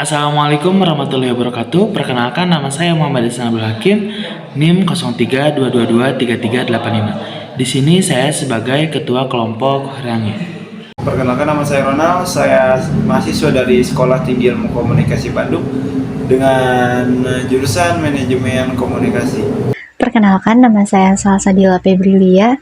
Assalamualaikum warahmatullahi wabarakatuh. Perkenalkan nama saya Muhammad Ihsan Abdul Hakim, NIM 0322233385. Di sini saya sebagai ketua kelompok Rangi. Perkenalkan nama saya Ronald, saya mahasiswa dari Sekolah Tinggi Ilmu Komunikasi Bandung dengan jurusan Manajemen Komunikasi. Perkenalkan, nama saya Salsadila Febrilia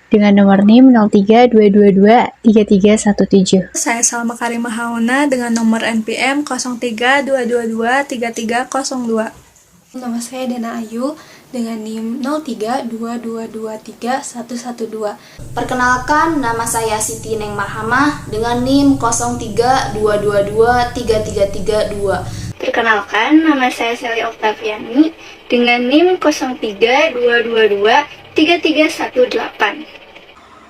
dengan nomor NIM 0322233317. Saya Salma Karimah Hauna dengan nomor NPM 0322233302. Nama saya Dana Ayu dengan NIM 0322231112. Perkenalkan, nama saya Siti Neng Marhamah dengan NIM 0322233332. Perkenalkan, nama saya Sally Oktaviani dengan NIM 0322233318.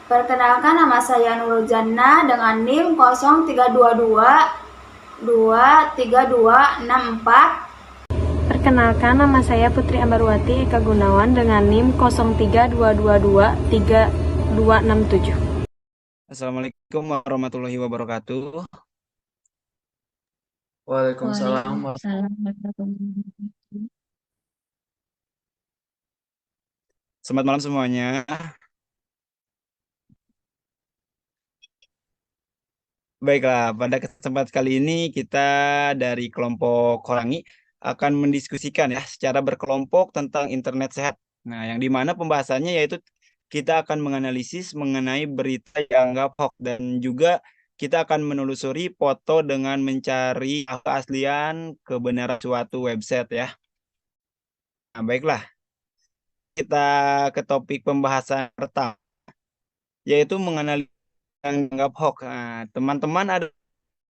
Perkenalkan, nama saya Nurul Janna dengan NIM 0322232264. Perkenalkan, nama saya Putri Ambarwati Eka Gunawan dengan NIM 0322232267. Assalamualaikum warahmatullahi wabarakatuh. Waalaikumsalam. Selamat malam semuanya. Baiklah, pada kesempatan kali ini kita dari kelompok Korangi akan mendiskusikan ya secara berkelompok tentang internet sehat. Nah, yang dimana pembahasannya yaitu kita akan menganalisis mengenai berita yang dianggap hoax dan juga kita akan menelusuri foto dengan mencari keaslian kebenaran suatu website ya. Nah, baiklah. Kita ke topik pembahasan pertama, yaitu mengenali yang dianggap hoax. Nah, teman-teman ada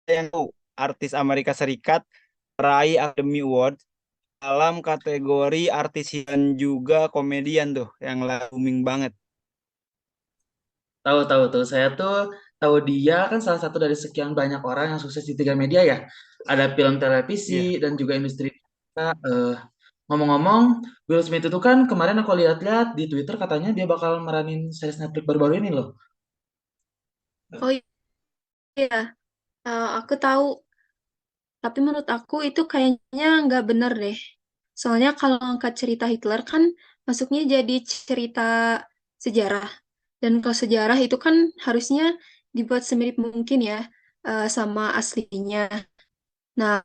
yang tahu artis Amerika Serikat meraih Academy Award dalam kategori artis dan juga komedian tuh yang lagi booming banget. Tahu. Saya tuh tahu dia kan salah satu dari sekian banyak orang yang sukses di tiga media ya. Ada film, televisi, dan juga industri. Ngomong-ngomong, Will Smith itu kan kemarin aku lihat-lihat di Twitter katanya dia bakal meranin series Netflix baru-baru ini loh. Oh iya, aku tahu. Tapi menurut aku itu kayaknya nggak bener deh. Soalnya kalau angkat cerita Hitler kan masuknya jadi cerita sejarah. Dan kalau sejarah itu kan harusnya dibuat semirip mungkin ya sama aslinya. Nah,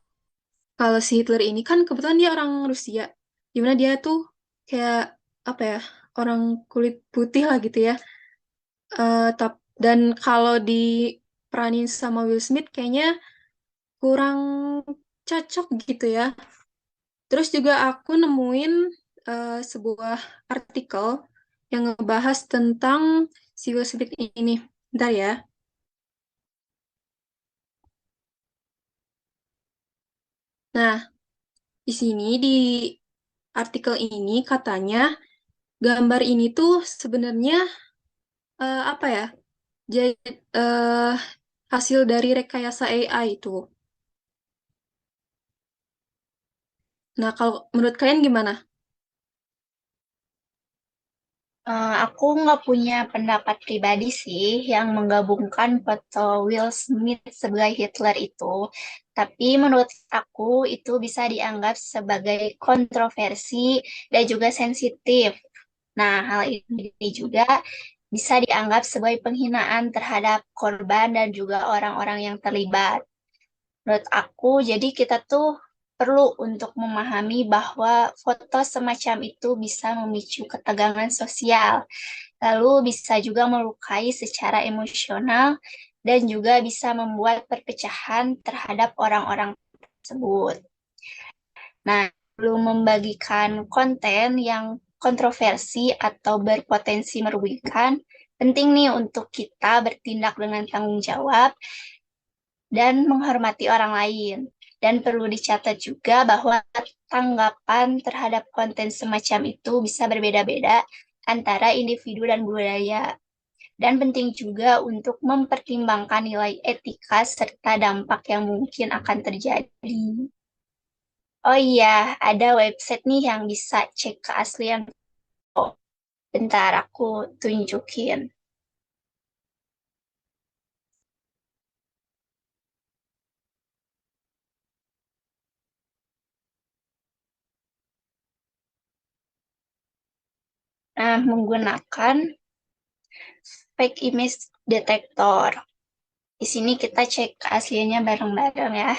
kalau si Hitler ini kan kebetulan dia orang Rusia. Dimana dia tuh kayak apa ya, orang kulit putih lah gitu ya. Dan kalau diperanin sama Will Smith kayaknya kurang cocok gitu ya. Terus juga aku nemuin sebuah artikel yang ngebahas tentang si Will Smith ini. Bentar ya. Nah, di sini di artikel ini katanya gambar ini tuh sebenarnya apa ya? Jadi hasil dari rekayasa AI itu. Nah, kalau menurut kalian gimana? Aku nggak punya pendapat pribadi sih yang menggabungkan foto Will Smith sebagai Hitler itu. Tapi menurut aku itu bisa dianggap sebagai kontroversi dan juga sensitif. Nah, hal ini juga bisa dianggap sebagai penghinaan terhadap korban dan juga orang-orang yang terlibat. Menurut aku, jadi kita tuh perlu untuk memahami bahwa foto semacam itu bisa memicu ketegangan sosial, lalu bisa juga melukai secara emosional, dan juga bisa membuat perpecahan terhadap orang-orang tersebut. Nah, belum membagikan konten yang kontroversi atau berpotensi merugikan, penting nih untuk kita bertindak dengan tanggung jawab dan menghormati orang lain. Dan perlu dicatat juga bahwa tanggapan terhadap konten semacam itu bisa berbeda-beda antara individu dan budaya. Dan penting juga untuk mempertimbangkan nilai etika serta dampak yang mungkin akan terjadi. Oh iya, ada website nih yang bisa cek keaslian. Oh, bentar aku tunjukin. menggunakan fake image detector. Di sini kita cek aslinya bareng-bareng ya.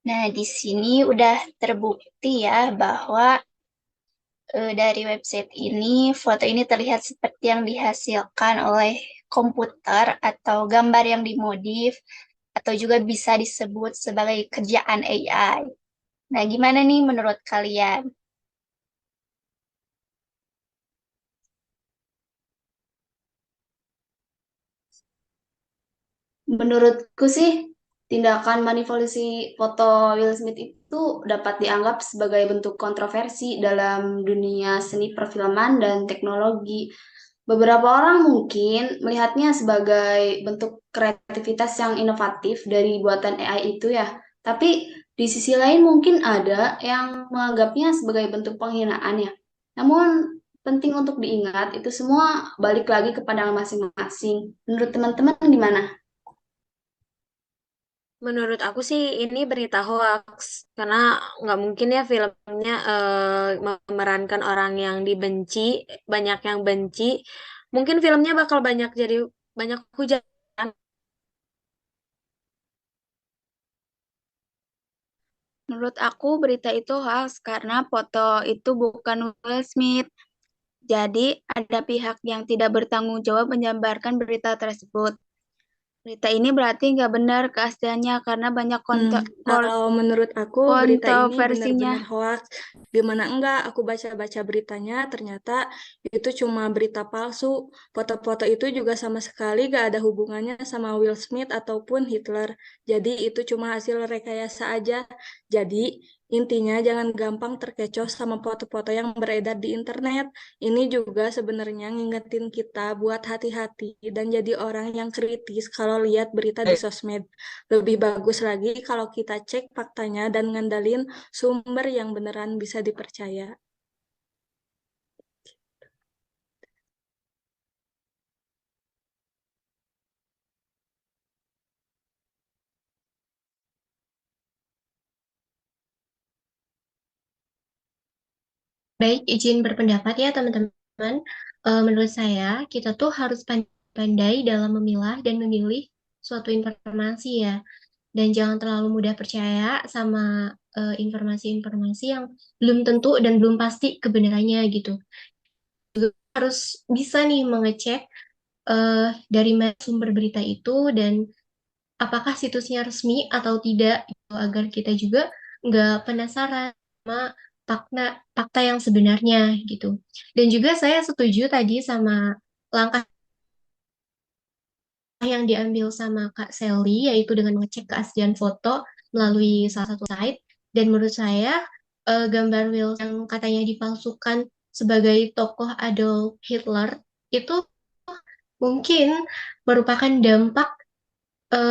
Nah, di sini udah terbukti ya bahwa dari website ini, foto ini terlihat seperti yang dihasilkan oleh komputer atau gambar yang dimodif, atau juga bisa disebut sebagai kerjaan AI. Nah, gimana nih menurut kalian? Menurutku sih, tindakan manipulasi foto Will Smith itu dapat dianggap sebagai bentuk kontroversi dalam dunia seni perfilman dan teknologi. Beberapa orang mungkin melihatnya sebagai bentuk kreativitas yang inovatif dari buatan AI itu ya. Tapi di sisi lain mungkin ada yang menganggapnya sebagai bentuk penghinaan ya. Namun penting untuk diingat itu semua balik lagi kepada masing-masing. Menurut teman-teman gimana? Menurut aku sih ini berita hoax karena nggak mungkin ya filmnya memerankan orang yang dibenci, banyak yang benci. Mungkin filmnya bakal banyak jadi banyak hujatan. Menurut aku berita itu hoax karena foto itu bukan Will Smith. Jadi ada pihak yang tidak bertanggung jawab menyebarkan berita tersebut. Berita ini berarti nggak benar keasliannya karena banyak Kalau menurut aku berita ini kontroversinya. benar-benar hoax. Gimana enggak? Aku baca-baca beritanya, ternyata itu cuma berita palsu. Foto-foto itu juga sama sekali gak ada hubungannya sama Will Smith ataupun Hitler. Jadi itu cuma hasil rekayasa aja. Jadi intinya jangan gampang terkecoh sama foto-foto yang beredar di internet. Ini juga sebenarnya ngingetin kita buat hati-hati dan jadi orang yang kritis kalau lihat berita di sosmed. Lebih bagus lagi kalau kita cek faktanya dan ngandalin sumber yang beneran bisa dipercaya. Baik, izin berpendapat ya teman-teman. Menurut saya, kita tuh harus pandai dalam memilah dan memilih suatu informasi ya. Dan jangan terlalu mudah percaya sama informasi-informasi yang belum tentu dan belum pasti kebenarannya gitu. Harus bisa nih mengecek dari mana sumber berita itu dan apakah situsnya resmi atau tidak gitu, agar kita juga nggak penasaran sama fakta fakta yang sebenarnya gitu. Dan juga saya setuju tadi sama langkah yang diambil sama Kak Sally, yaitu dengan mengecek keaslian foto melalui salah satu site. Dan menurut saya, gambar Will yang katanya dipalsukan sebagai tokoh Adolf Hitler itu mungkin merupakan dampak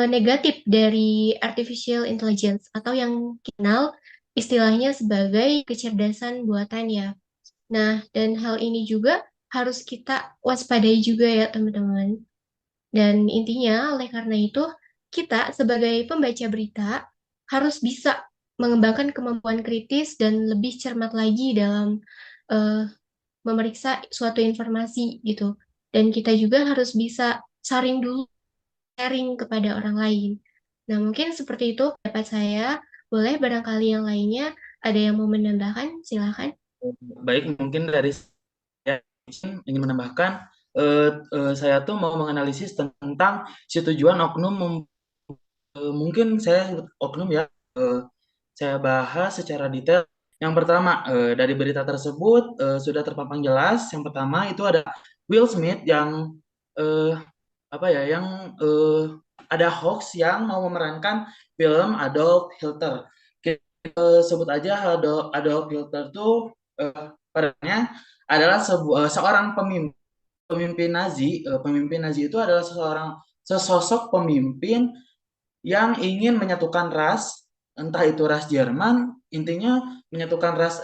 negatif dari artificial intelligence atau yang dikenal istilahnya sebagai kecerdasan buatan ya. Nah, dan hal ini juga harus kita waspadai juga ya teman-teman. Dan intinya oleh karena itu kita sebagai pembaca berita harus bisa mengembangkan kemampuan kritis dan lebih cermat lagi dalam eh, memeriksa suatu informasi gitu. Dan kita juga harus bisa saring dulu sharing kepada orang lain. Nah, mungkin seperti itu pendapat saya. Boleh barangkali yang lainnya ada yang mau menambahkan? Silakan. Baik, mungkin dari saya ingin menambahkan, saya tuh mau menganalisis tentang si tujuan oknum, mungkin saya sebut oknum ya, saya bahas secara detail. Yang pertama, dari berita tersebut sudah terpampang jelas. Yang pertama itu ada Will Smith yang eh, apa ya, yang ada hoax yang mau memerankan film Adolf Hitler. Kita sebut aja Adolf Hitler tuh padanya adalah seorang pemimpin Nazi. Pemimpin Nazi itu adalah sesosok pemimpin yang ingin menyatukan ras, entah itu ras Jerman, intinya menyatukan ras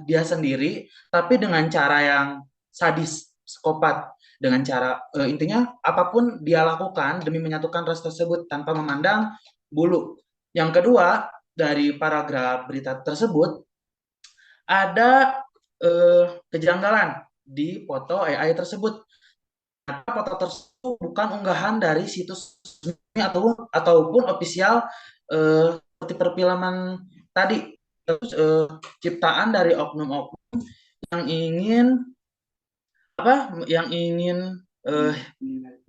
dia sendiri, tapi dengan cara yang sadis, psikopat, dengan cara intinya apapun dia lakukan demi menyatukan ras tersebut tanpa memandang bulu. Yang kedua, dari paragraf berita tersebut ada kejanggalan di foto AI tersebut. Foto tersebut bukan unggahan dari situs resmi ataupun official seperti perfilman tadi. Terus ciptaan dari oknum-oknum yang ingin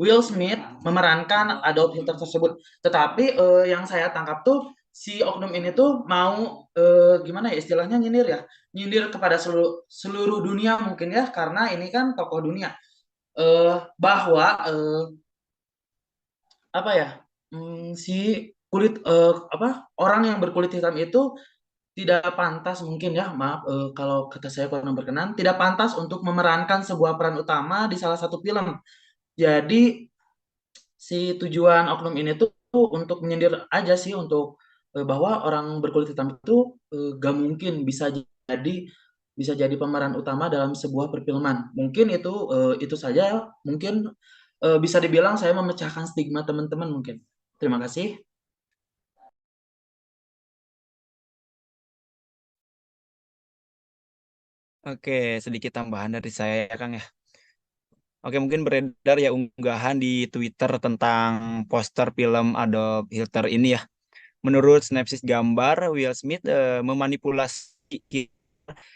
Will Smith memerankan Adolf Hitler tersebut. Tetapi yang saya tangkap tuh si oknum ini tuh mau gimana ya istilahnya nyindir kepada seluruh dunia mungkin ya, karena ini kan tokoh dunia. Bahwa si kulit orang yang berkulit hitam itu tidak pantas, mungkin ya, maaf kalau kata saya kurang berkenan, tidak pantas untuk memerankan sebuah peran utama di salah satu film. Jadi si tujuan oknum ini tuh untuk menyindir aja sih, untuk bahwa orang berkulit hitam itu gak mungkin bisa jadi pemeran utama dalam sebuah perfilman. Mungkin itu saja. Mungkin bisa dibilang saya memecahkan stigma teman-teman mungkin. Terima kasih. Oke, sedikit tambahan dari saya ya Kang ya. Oke, mungkin beredar ya unggahan di Twitter tentang poster film Adolf Hitler ini ya. Menurut sinopsis gambar, Will Smith memanipulasi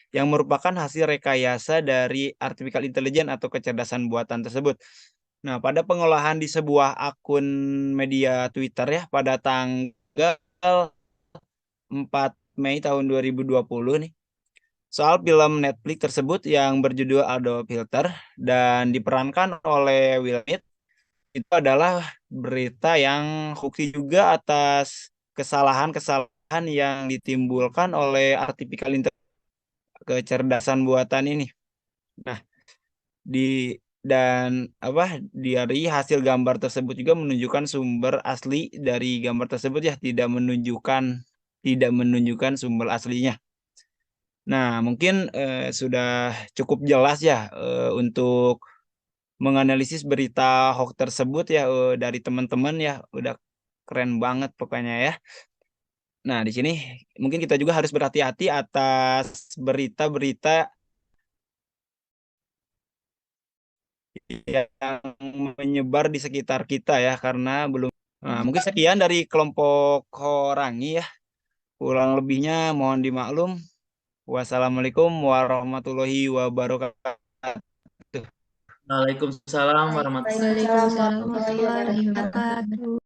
yang merupakan hasil rekayasa dari artificial intelligence atau kecerdasan buatan tersebut. Nah, pada pengolahan di sebuah akun media Twitter ya pada tanggal 4 Mei tahun 2020 nih. Soal film Netflix tersebut yang berjudul Adolf Hitler dan diperankan oleh Will Smith, itu adalah berita yang hoax juga atas kesalahan-kesalahan yang ditimbulkan oleh artificial intelligence, kecerdasan buatan ini. Nah, dari hasil gambar tersebut juga menunjukkan sumber asli dari gambar tersebut ya, tidak menunjukkan sumber aslinya. Nah, mungkin sudah cukup jelas ya untuk menganalisis berita hoax tersebut ya dari teman-teman ya, udah keren banget pokoknya ya. Nah, di sini mungkin kita juga harus berhati-hati atas berita-berita yang menyebar di sekitar kita ya, karena belum. Nah, mungkin sekian dari kelompok Horangi ya. Kurang lebihnya mohon dimaklum. Wassalamualaikum warahmatullahi wabarakatuh. Waalaikumsalam warahmatullahi Waalaikumsalam warahmatullahi wabarakatuh.